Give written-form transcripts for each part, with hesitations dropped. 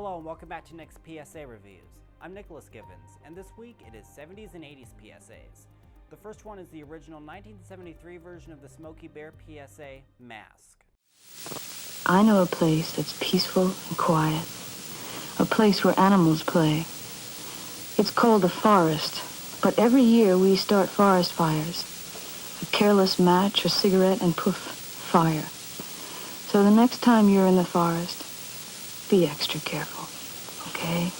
Hello and welcome back to Nick's PSA Reviews. I'm Nicholas Givens, and this week it is 70s and 80s PSAs. The first one is the original 1973 version of the Smokey Bear PSA, Mask. I know a place that's peaceful and quiet, a place where animals play. It's called a forest, but every year we start forest fires. A careless match or cigarette and poof, fire. So the next time you're in the forest, be extra careful, okay?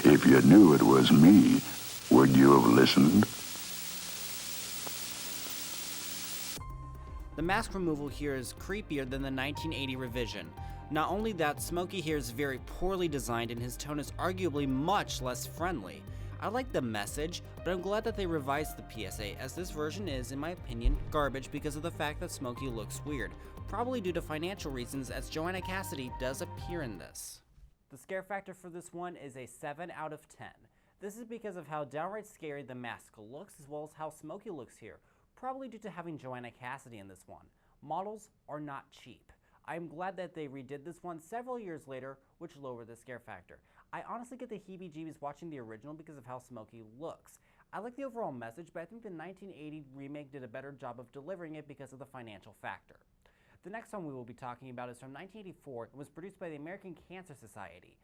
If you knew it was me, would you have listened? The mask removal here is creepier than the 1980 revision. Not only that, Smokey here is very poorly designed and his tone is arguably much less friendly. I like the message, but I'm glad that they revised the PSA, as this version is, in my opinion, garbage because of the fact that Smokey looks weird, probably due to financial reasons, as Joanna Cassidy does appear in this. The scare factor for this one is a 7 out of 10. This is because of how downright scary the mask looks, as well as how Smokey looks here, probably due to having Joanna Cassidy in this one. Models are not cheap. I'm glad that they redid this one several years later, which lowered the scare factor. I honestly get the heebie-jeebies watching the original because of how Smokey looks. I like the overall message, but I think the 1980 remake did a better job of delivering it because of the financial factor. The next one we will be talking about is from 1984 and was produced by the American Cancer Society.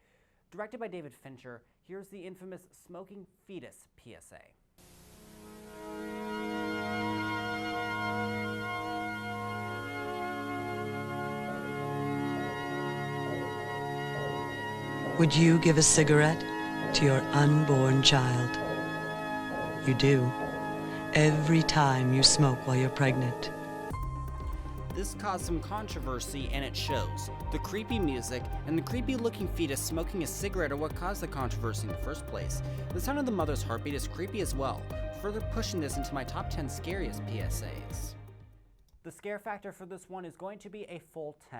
Directed by David Fincher, here's the infamous Smoking Fetus PSA. Would you give a cigarette to your unborn child? You do. Every time you smoke while you're pregnant. This caused some controversy, and it shows. The creepy music and the creepy looking fetus smoking a cigarette are what caused the controversy in the first place. The sound of the mother's heartbeat is creepy as well, further pushing this into my top 10 scariest PSAs. The scare factor for this one is going to be a full 10.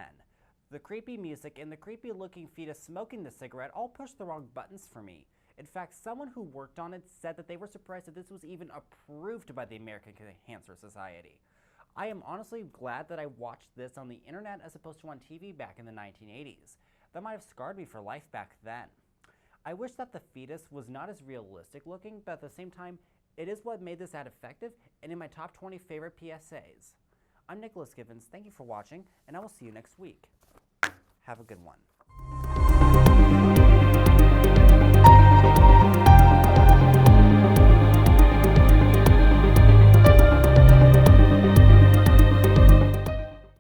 The creepy music and the creepy looking fetus smoking the cigarette all pushed the wrong buttons for me. In fact, someone who worked on it said that they were surprised that this was even approved by the American Cancer Society. I am honestly glad that I watched this on the internet as opposed to on TV back in the 1980s. That might have scarred me for life back then. I wish that the fetus was not as realistic looking, but at the same time, it is what made this ad effective and in my top 20 favorite PSAs. I'm Nicholas Givens, thank you for watching, and I will see you next week. Have a good one.